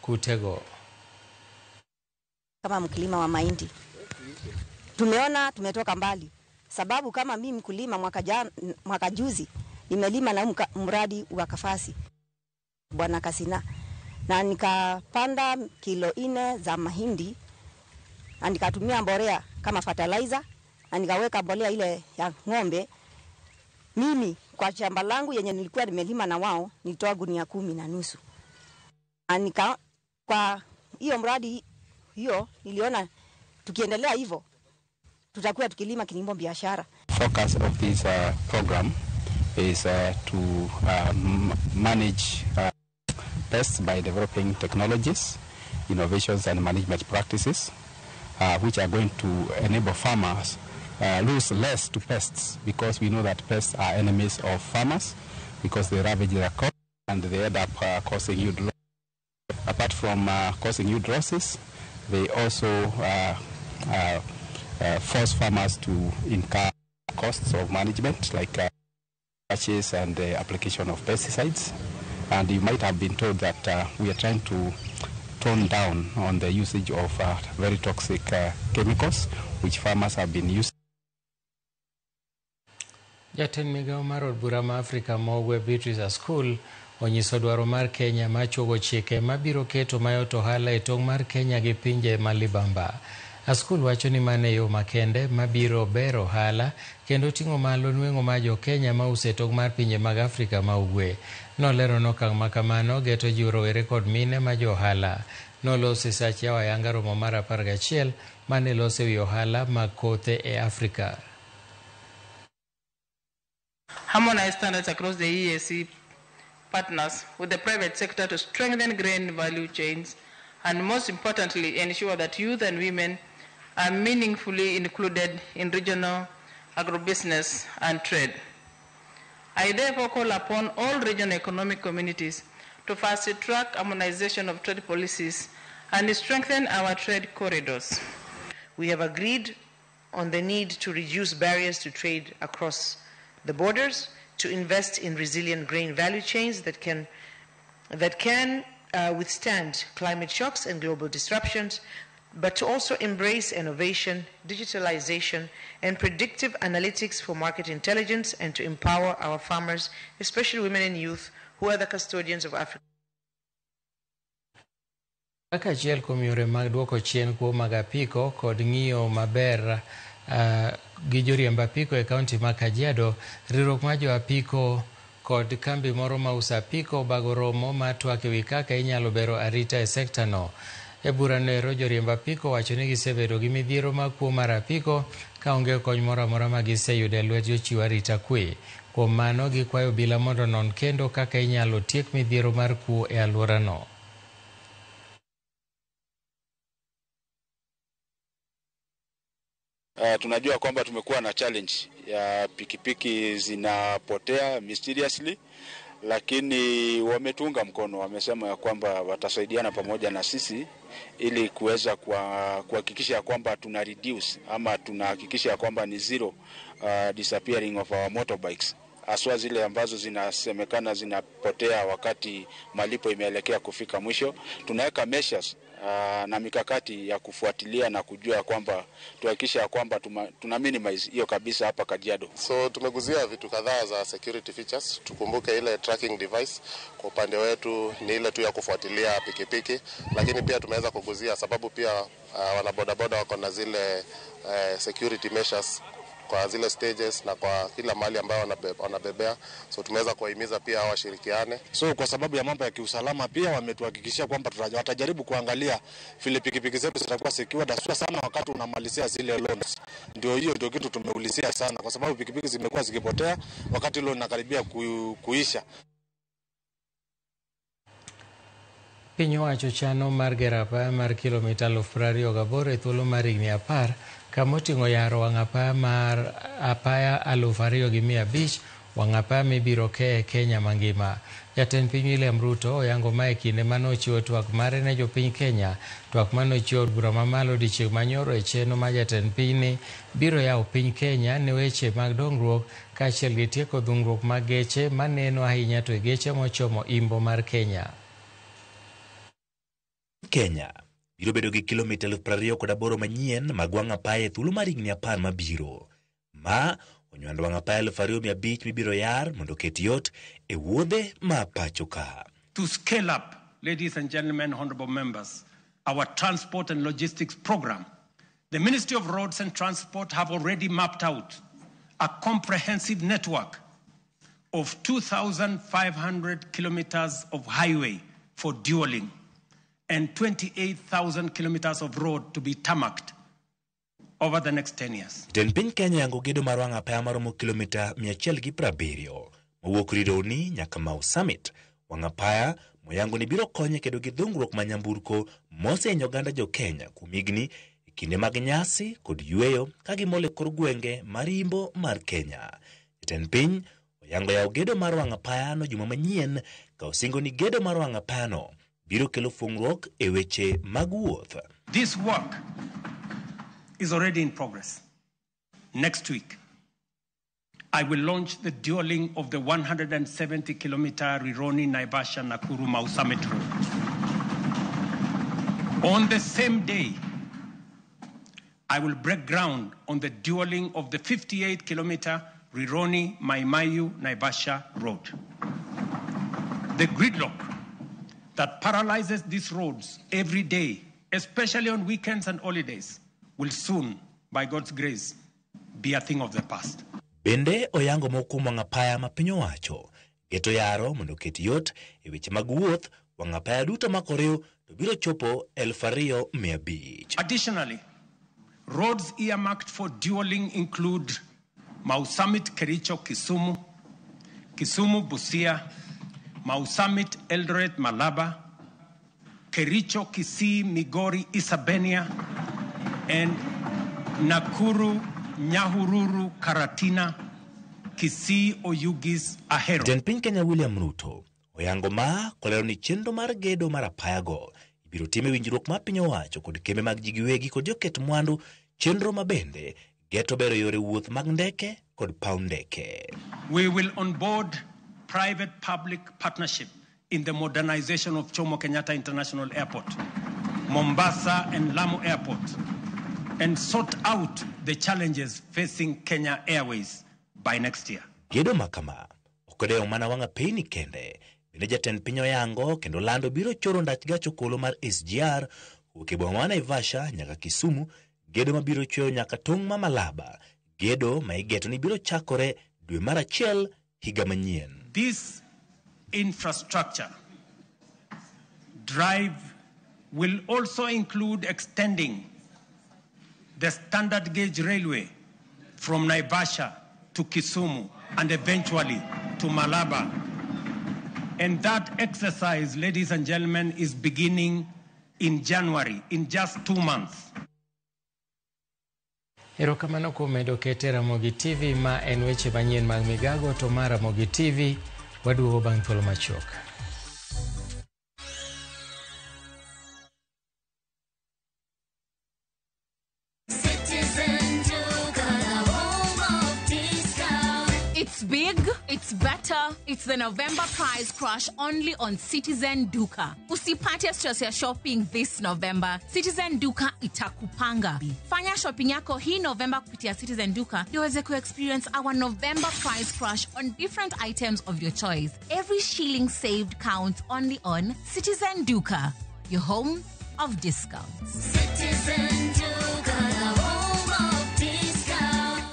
S1: kutego.
S18: Kama mkulima wa mahindi tumetoka mbali, sababu kama mimi mkulima mwaka juzi nimelima na mradi wa Kafasi Bwana Kasina, na nikapanda kilo 4 za mahindi na nikatumia mbolea kama fertilizer na nikaweka mbolea ile ya ng'ombe. Mimi kwa shamba langu yenye nilikuwa nimelima na wao nilitoa gunia 10.5. Na kwa hiyo mradi hiyo niliona tukiendelea hivyo tutakuwa tukilima kilimo biashara.
S19: Focus of this program is to manage pests by developing technologies, innovations and management practices which are going to enable farmers lose less to pests, because we know that pests are enemies of farmers because they ravage their crops and they end up causing yield loss. Apart from causing yield losses, they also force farmers to incur costs of management like purchase and application of pesticides. And you might have been told that we are trying to tone down on the usage of very toxic chemicals which farmers have been using.
S1: Jatend migao mar od bura ma Afrika Mogwe Beatrice School onyiso dwaro mar Kenya machogo chike mabiro keto mayot ohala e tong' mar Kenya gi pinje malibamba. Askul wacho ni mane yo makende mabiro bero ohala kendo ting'o malo nweng'o ma jo Kenya ma use tong' mar pinje mag Afrika ma ugwe. Nolero nokang' makamano geto ji rowere kod mine ma jo ohala. Nolosi sach yawa yanga romo mar 11 mane lose wi ohala mag kothe e Afrika.
S20: Harmonize standards across the EAC partners with the private sector to strengthen grain value chains and, most importantly, ensure that youth and women are meaningfully included in regional agribusiness and trade. I therefore call upon all regional economic communities to fast-track harmonization of trade policies and strengthen our trade corridors. We have agreed on the need to reduce barriers to trade across the borders, to invest in resilient grain value chains that can withstand climate shocks and global disruptions, but to also embrace innovation, digitalization, and predictive analytics for market intelligence, and to empower our farmers, especially women and youth, who are the custodians of Africa.
S1: Kaka achiel kuom yore mag duoko chien kuo mag apiko kod ng'iyo maber gi joriemb apiko e kaunti ma Kajiado, riwruok mar jo apiko kod kambi moro ma uso apiko bago romo ma twak ewi kaka inyalo bero arita e sekta no. E burano ero joriemb apiko wacho ni gisebedo gi midhiero mag kuo mar apiko ka onge kony moro amora ma giseyudo e lwet jochiw arita kwe. Kuom mano gikwayo obila mondo non kendo kaka inyalo tiek midhiero mar kuo e alworano.
S2: Tunajua kwamba tumekuwa na challenge ya pikipiki zinapotea mysteriously, lakini wametunga mkono, wamesema ya kwamba watasaidiana pamoja na sisi ili kuweza kuhakikisha kwamba tuna reduce ama tunahakikisha kwamba ni zero disappearing of our motorbikes, aswa zile ambazo zinasemekana zinapotea wakati malipo imeelekea kufika mwisho. Tunaweka measures na mikakati ya kufuatilia na kujua kwamba tuhakikisha kwamba tuna minimize hiyo kabisa hapa Kajiado.
S5: So tumeguzia vitu kadhaa za security features. Tukumbuke ile tracking device kwa upande wetu ni ile tu ya kufuatilia pikipiki, lakini pia tumeweza kuguzia sababu pia wanabodaboda wako na zile security measures kwa zile stages na kwa kila mahali ambayo wanabebea. So tumeweza kuwahimiza pia washirikiane.
S21: So kwa sababu ya mambo ya kiusalama pia wametuhakikishia kwamba watajaribu kuangalia vile pikipiki zetu zitakuwa secured sana wakati unamalizia zile loans. Ndio kitu tumeulizia sana kwa sababu pikipiki zimekuwa zikipotea wakati loan inakaribia kuisha.
S1: Piny owacho chano mar gero apaya mar kilomita 28 e thuolo mar higni 10 kama oting'o yaro wang' apaya mar apaya 2,500 wang' apaya mibiro ke Kenya mangima. Jatend piny William Ruto oyango mae kinde mane ochiwo twak mare ne jopiny Kenya, twak mane ochiwo od bura mamalo odiechieng' manyoro e chenro ma jatend pinyni biro yawo piny Kenya ne weche mag dongruok kaachiel gi tieko dhungruok mag geche maneno ahinya to geche mochomo imbo mar Kenya.
S22: Kenya biro bedo gi kilomita 28 manyien mag wang' apaya e thuolo mar higni 10 mabiro. Ma onywando wang' apaya 2,500 mibiro yar mondo ket yot e wuodhe ma pacho ka.
S23: To scale up, ladies and gentlemen, honorable members, our transport and logistics program, the Ministry of Roads and Transport have already mapped out a comprehensive network of 2,500 kilometers of highway for dualling and 28,000 kilometers of road to be tarmacked over the next 10 years.
S22: Jatend piny Kenya yango gedo mar wang' apaya maromo kilomita 170 mowuok Rironi nyaka Mau Summit. Wang' apaya moyango ni biro konye kedo gi dhungruok ma nyamburko mosenyo oganda jo Kenya kuom higni e kinde mag nyasi kod yueyo ka gimole kor gwenge mar imbo mar Kenya. Jatend piny oyango yawo gedo mar wang' apaya no juma manyien ka osingo ni gedo mar wang' apaya no biro kelo fungruok e weche mag wuoth.
S23: This work is already in progress. Next week, I will launch the dualling of the 170-kilometer Rironi-Naivasha-Nakuru-Mau Summit Road. On the same day, I will break ground on the dualling of the 58-kilometer Rironi-Mai-Mahiu-Naivasha Road. The gridlock that paralyzes these roads every day, especially on weekends and holidays, will soon, by God's grace, be a thing of the past.
S22: Bende oyango mokuom wang' apaya ma piny owacho geto yaro mondo ket yot e weche mag wuoth. Wang' apaya duto makoriw to biro chopo 2,500.
S23: Additionally, roads earmarked for dualling include Mau Summit Kericho Kisumu, Kisumu Busia, Mau Summit Eldoret Malaba, Kericho Kisii Migori Isabenia, and Nakuru Nyahururu Karatina Kisii Oyugis Ahero.
S22: Jatend piny Kenya William Ruto oyango ma kolero ni chenro mar gedo mar apayago ibiro time winjruok mar piny owacho kod kembe mag ji giwegi kod joket mwandu chenro mabende geto bero yore wuoth mag ndeke kod paw ndeke.
S23: We will onboard private-public partnership in the modernization of Jomo Kenyatta International Airport, Mombasa and Lamu Airport, and sort out the challenges facing Kenya Airways by next year.
S22: Gedo makama okodeo mana wanga peni kende bende jatend piny oyango kendo lando biro choro ndach gacho kolo mar SGR ukibwa wana Naivasha nyaka Kisumu, gedo mabiro chweyo nyaka tong' ma Malaba, gedo maigeto ni biro chakore dwe mar achiel higa manyien.
S23: This infrastructure drive will also include extending the standard gauge railway from Naivasha to Kisumu and eventually to Malaba. And that exercise, ladies and gentlemen, is beginning in January, in just 2 months.
S1: Erokamano kuom medo kete Ramogi TV ma en weche manyien mag migago to mar Ramogi TV waduogo bang' thuolo machuok.
S4: It's big, it's better, it's the November prize crush only on Citizen Duka. Usipate stress ya shopping this November. Citizen Duka itakupanga. Fanya shopping yako hii November kupitia Citizen Duka iweze experience our November prize crush on different items of your choice. Every shilling saved counts only on Citizen Duka, your home of discounts.
S7: Citizen Duka, the home of discounts.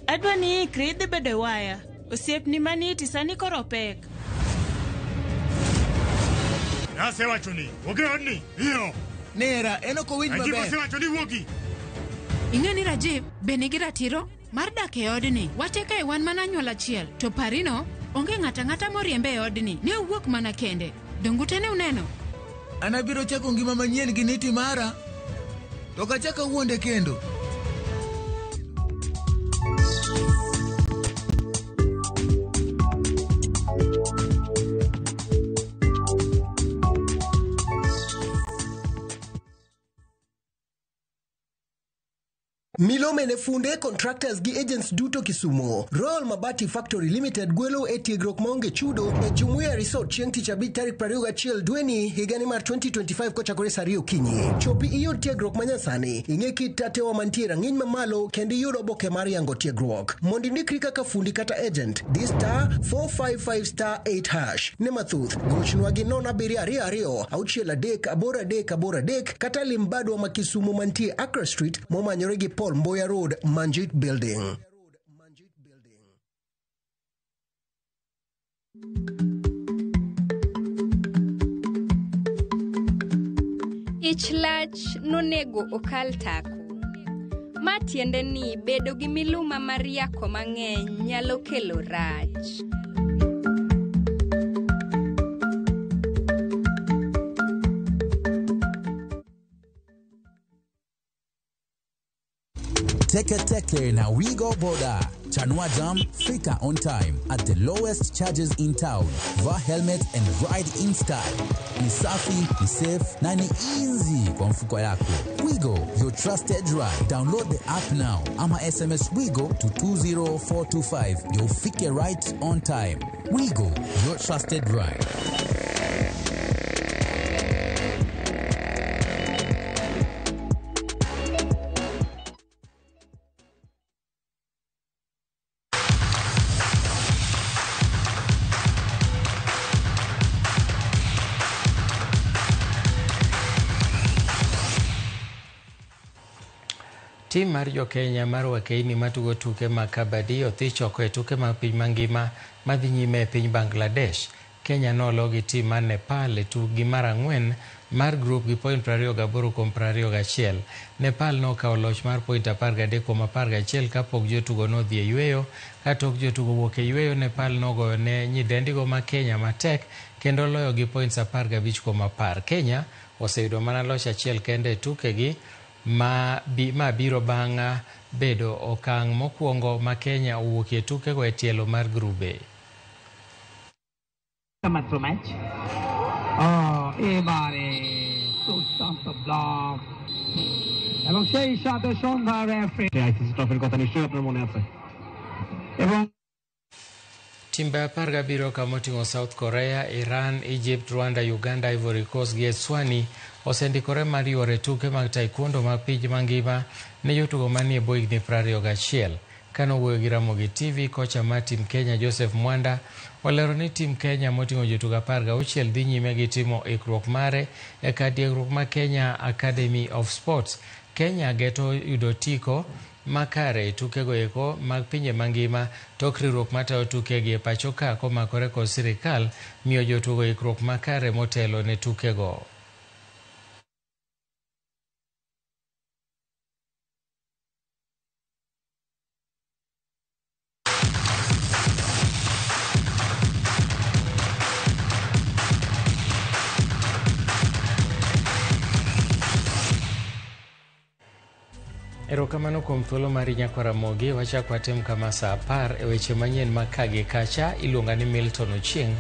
S8: Adwani ikridhi bedo waya. Osiep ni maniti sani koro pek.
S9: Nase wachoni, woge odni, iyo.
S10: Nera, enoko winj maber.
S9: Ajibu se wachoni wogi.
S24: Ing'eni Rajib, beni ratiro mar dak e odni. Wache ka wan mana nyuol achiel, to parino onge ng'ata moriembe e odni. Ne owuok mana kende. Dongu tene uneno?
S10: Anabiro chako ngima manyien gi niti mara. To kachaka wuonde kendo.
S25: Milome ne funde contractors gi agents duto Kisumo. Royal Mabati Factory Limited gwelo e tigrok maonge chudo e Jumuiya Resort chieng' tich abich tarik 21 dweni higani mar 2025 kochakore saa 2 okinyi. Chopi iyud tigrok manyasani, ing'e kit tatewa mantie rang'iny mamalo kendo iyud oboke mar yango tigrok. Mondo indikri kaka fundi kata agent, di *455*8#. Ne mathuth, gochunwa gi 0722 638 kata limbadwa ma Kisumu mantie Accra Street momanyore gi Mboya Road, Manjit Building.
S28: Ich lach nonego okal tako. Matiende ni bedo gi miluma mar yako mang'eny nyalo kelo rach.
S29: Teke na we go border. Chanua Jam, Fika on time at the lowest charges in town. Wear helmet and ride in style. Ni safi, ni safe, na ni easy kwa mfuko yako. Wigo, your trusted ride. Download the app now. Ama SMS Wigo to 20425. You'll fike right on time. Wigo, your trusted ride.
S1: Tim mar jo Kenya mar wakeini matugo tuke ma kabadi othich oko e tuke ma piny mangima madhi nyime e piny Bangladesh. Kenya nologi tim mar Nepal e tukgi mar 4 mar grup gi point 28 kuom 21. Nepal nokawo loch mar point 13 kuom 11 kapok jotugo nodhi e yweyo. Katok jotugo wuok e yweyo, Nepal nogoyo ne nyidendigo ma Kenya matek kendo loyo gi points 15 kuom 10. Kenya oseyudo mana loch achiel kende e tukegi ma biro bang' bedo okang' mokwongo ma Kenya owuokie tukego e tielo mar grube.
S3: এবারে দুর্দান্ত ব্লক এবং সেই সাথে সন্ধ্যা referee ICC ট্রফির কথা নিশ্চয়ই আপনার মনে আছে এবং
S1: Timbe 17 ka moting'o South Korea, Iran, Egypt, Rwanda, Uganda, Ivory Coast gi Eswatini osendikore mar yore tuke mag taekwondo mag piny mangima ne jotugo manie bwo higni 21. Kanowuoyo gi Ramogi TV, kocha mar tim Kenya Joseph Mwanda olero ni tim Kenya moting'o jotugo 16 dhi nyime gi timo ikruok mare e kar tiegruok ma Kenya Academy of Sports. Kenya geto yudo tiko makare tukego eko mag pinje mangima tok riwruok matayo tukegi e pacho ka komakore kod sirikal miyo jotugo ikruok makare motelo ne tukego. Erokamano kuom thuolo mari Nyakaramogi. Wachako watim kama saa 10 e weche manyien mag kagi kacha. Iluonga ni Milton Ochieng,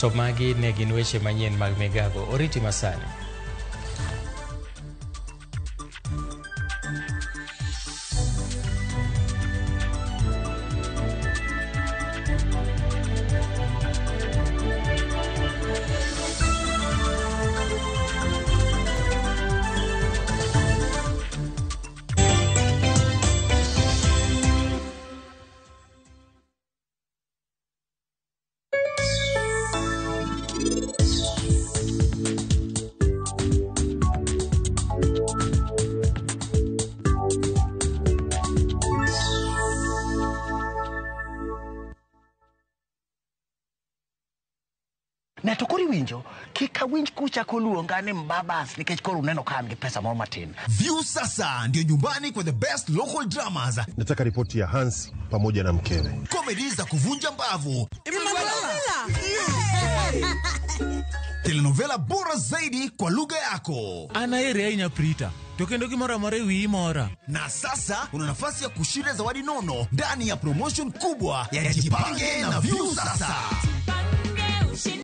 S1: to magi ne gin weche manyien mag migago. Oriti masani.
S6: Na to kori winjo kika winj kucha koluonga ni mbabas nikech koro uneno kama ni pesa mwa Martin.
S11: View sasa ndio nyumbani kwa the best local dramas.
S12: Nataka ripoti ya Hans pamoja na mkewe.
S11: Comedy za kuvunja mbavu. Telenovela bora zaidi kwa lugha yako.
S10: Anaere ainya Prita. Tokendo kimora mare wi mora.
S11: Na sasa una nafasi ya kushinda zawadi nono ndani ya promotion kubwa ya Jipange na View sasa.